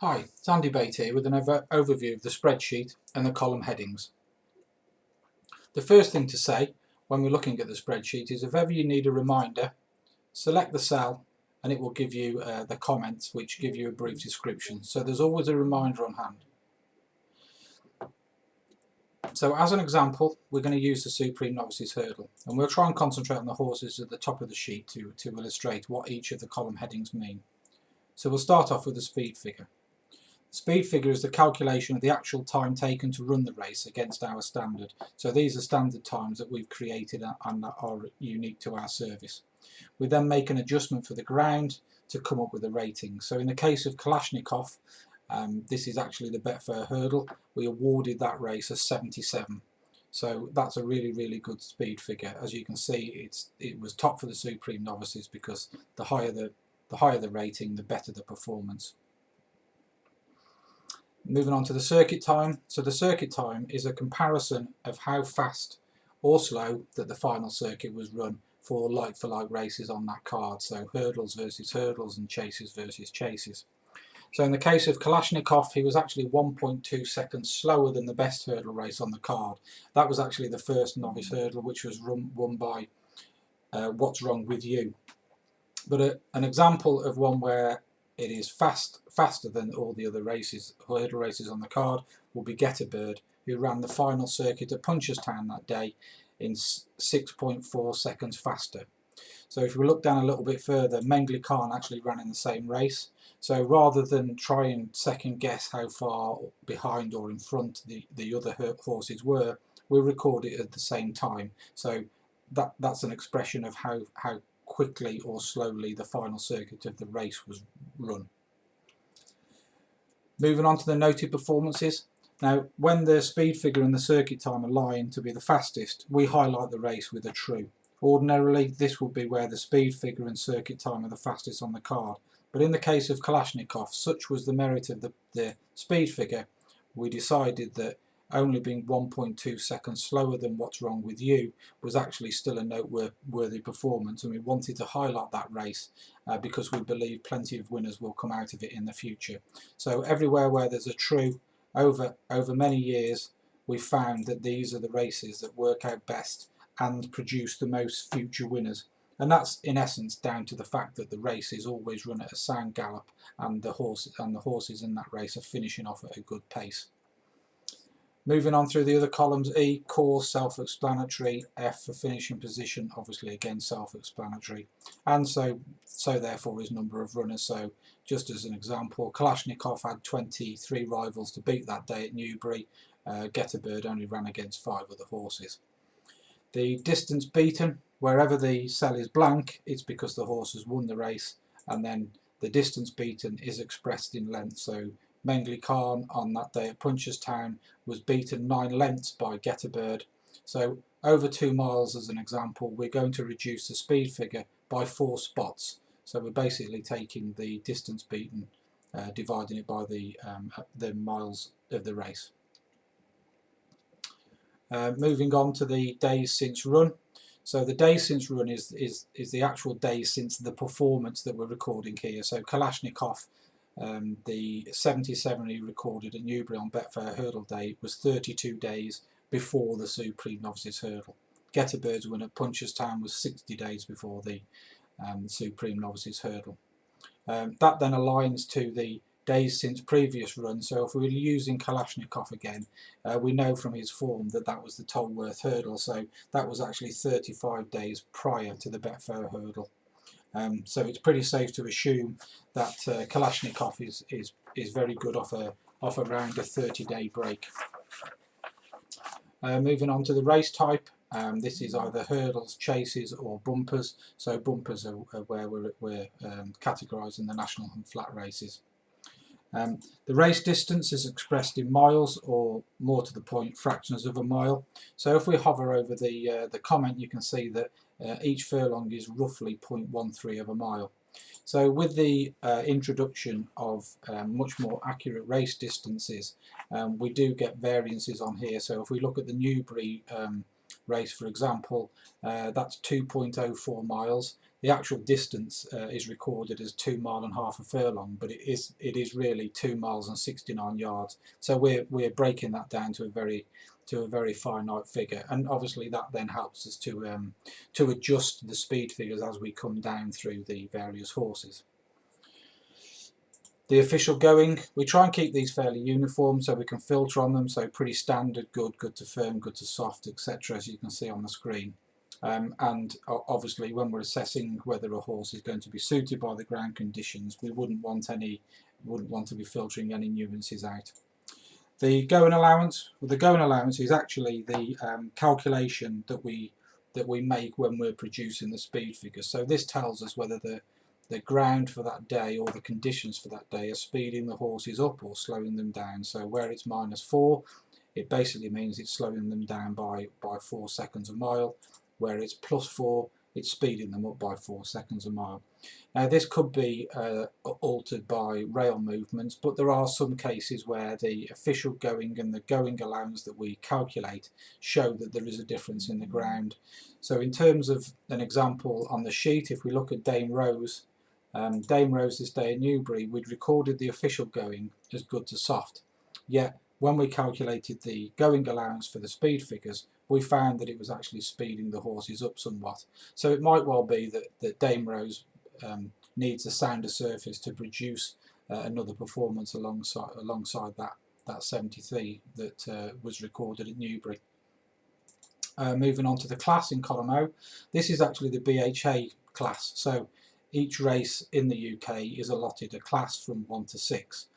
Hi, it's Andy Bate here with an overview of the spreadsheet and the column headings. The first thing to say when we're looking at the spreadsheet is if ever you need a reminder, select the cell and it will give you the comments which give you a brief description. So there's always a reminder on hand. So as an example, we're going to use the Supreme Novices Hurdle, and we'll try and concentrate on the horses at the top of the sheet to illustrate what each of the column headings mean. So we'll start off with the speed figure. Speed figure is the calculation of the actual time taken to run the race against our standard. So these are standard times that we've created and that are unique to our service. We then make an adjustment for the ground to come up with a rating. So in the case of Kalashnikov, this is actually the Betfair hurdle, we awarded that race as 77. So that's a really good speed figure. As you can see, it was top for the Supreme Novices because the higher the rating, the better the performance. Moving on to the circuit time. So the circuit time is a comparison of how fast or slow that the final circuit was run for like races on that card. So hurdles versus hurdles and chases versus chases. So in the case of Kalashnikov, he was actually 1.2 seconds slower than the best hurdle race on the card. That was actually the first novice hurdle, which was won by What's Wrong With You. But an example of one where it is faster than all the other hurdle races on the card, will be Get a Bird, who ran the final circuit at Punchestown that day in 6.4 seconds faster. So if we look down a little bit further, Mengli Khan actually ran in the same race. So rather than try and second guess how far behind or in front the other horses were, we record it at the same time. So that's an expression of how quickly or slowly the final circuit of the race was run. Moving on to the noted performances. Now, when the speed figure and the circuit time align to be the fastest, we highlight the race with a true. Ordinarily, this would be where the speed figure and circuit time are the fastest on the card. But in the case of Kalashnikov, such was the merit of the speed figure, we decided that only being 1.2 seconds slower than What's Wrong With You was actually still a noteworthy performance, and we wanted to highlight that race because we believe plenty of winners will come out of it in the future. So everywhere where there's a true, over many years, we've found that these are the races that work out best and produce the most future winners. And that's in essence down to the fact that the race is always run at a sound gallop, and the horses in that race are finishing off at a good pace. Moving on through the other columns, E, course, self-explanatory, F for finishing position, obviously again self-explanatory, and so therefore is number of runners. So just as an example, Kalashnikov had 23 rivals to beat that day at Newbury. Get a Bird only ran against 5 other horses. The distance beaten, wherever the cell is blank, it's because the horse has won the race, and then the distance beaten is expressed in length. So Mengli Khan on that day at Punchestown was beaten 9 lengths by Get a Bird. So over 2 miles as an example, we're going to reduce the speed figure by 4 spots. So we're basically taking the distance beaten, dividing it by the miles of the race. Moving on to the days since run. So the days since run is the actual days since the performance that we're recording here. So Kalashnikov, the 77 he recorded at Newbury on Betfair Hurdle Day was 32 days before the Supreme Novices Hurdle. Get a Bird's win at Punchestown was 60 days before the Supreme Novices Hurdle. That then aligns to the days since previous run. So if we were using Kalashnikov again, we know from his form that was the Tolworth Hurdle, so that was actually 35 days prior to the Betfair Hurdle. So it's pretty safe to assume that Kalashnikov is very good off around a 30-day break. Moving on to the race type, this is either hurdles, chases or bumpers. So bumpers are where we're categorising the national and flat races. The race distance is expressed in miles, or more to the point, fractions of a mile. So if we hover over the comment, you can see that each furlong is roughly 0.13 of a mile. So with the introduction of much more accurate race distances, we do get variances on here. So if we look at the Newbury race, for example, that's 2.04 miles. The actual distance is recorded as 2.5 miles a furlong, but it is really 2 miles and 69 yards. So we're breaking that down to a very finite figure, and obviously that then helps us to adjust the speed figures as we come down through the various horses. The official going, we try and keep these fairly uniform so we can filter on them, so pretty standard, good to firm, good to soft, etc., as you can see on the screen. And obviously when we're assessing whether a horse is going to be suited by the ground conditions, we wouldn't want to be filtering any nuances out. The going allowance, well, the going allowance is actually the calculation that we make when we're producing the speed figures. So this tells us whether the ground for that day or the conditions for that day are speeding the horses up or slowing them down. So where it's -4, it basically means it's slowing them down by 4 seconds a mile. Where it's +4, it's speeding them up by 4 seconds a mile. Now this could be altered by rail movements, but there are some cases where the official going and the going allowance that we calculate show that there is a difference in the ground. So in terms of an example on the sheet, if we look at Dame Rose this day at Newbury, we'd recorded the official going as good to soft, yet when we calculated the going allowance for the speed figures, we found that it was actually speeding the horses up somewhat. So it might well be that Dame Rose needs a sounder surface to produce another performance alongside that 73 that was recorded at Newbury. Moving on to the class in column O, this is actually the BHA class. So each race in the UK is allotted a class from 1 to 6.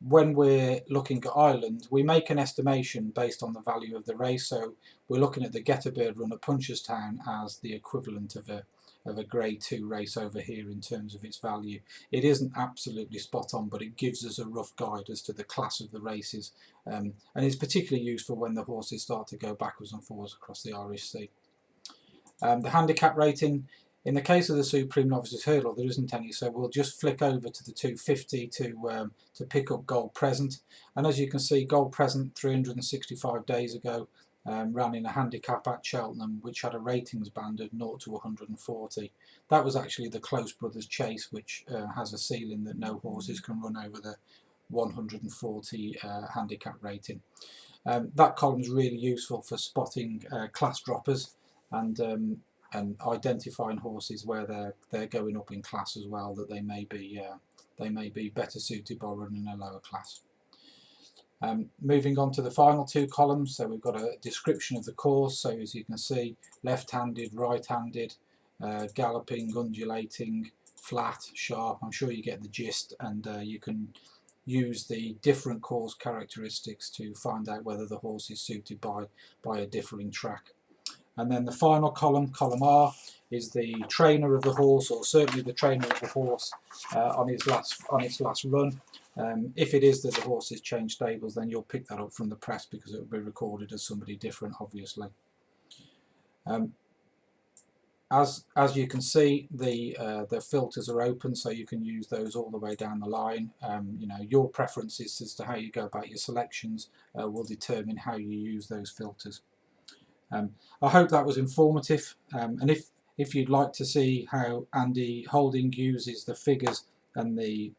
When we're looking at Ireland, we make an estimation based on the value of the race. So we're looking at the Get a Bird run at Punchestown as the equivalent of a Grade 2 race over here in terms of its value. It isn't absolutely spot on, but it gives us a rough guide as to the class of the races, and it's particularly useful when the horses start to go backwards and forwards across the Irish Sea. The handicap rating, in the case of the Supreme Novices Hurdle, there isn't any, so we'll just flick over to the 250 to pick up Gold Present. And as you can see, Gold Present 365 days ago ran in a handicap at Cheltenham, which had a ratings band of 0 to 140. That was actually the Close Brothers Chase, which has a ceiling that no horses can run over the 140 handicap rating. That column is really useful for spotting class droppers and identifying horses where they're going up in class as well, that they may be better suited by running a lower class. Moving on to the final two columns, so we've got a description of the course. So as you can see, left-handed, right-handed, galloping, undulating, flat, sharp. I'm sure you get the gist, and you can use the different course characteristics to find out whether the horse is suited by a differing track. And then the final column, column R, is the trainer of the horse, or certainly the trainer of the horse on its last run. If it is that the horse has changed stables, then you'll pick that up from the press because it will be recorded as somebody different, obviously. As you can see, the filters are open, so you can use those all the way down the line. You know, your preferences as to how you go about your selections will determine how you use those filters. I hope that was informative, and if you'd like to see how Andy Holding uses the figures and the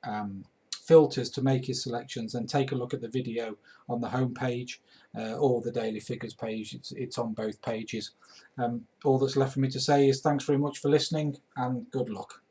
filters to make his selections, then take a look at the video on the home page or the Daily Figures page. It's on both pages. All that's left for me to say is thanks very much for listening and good luck.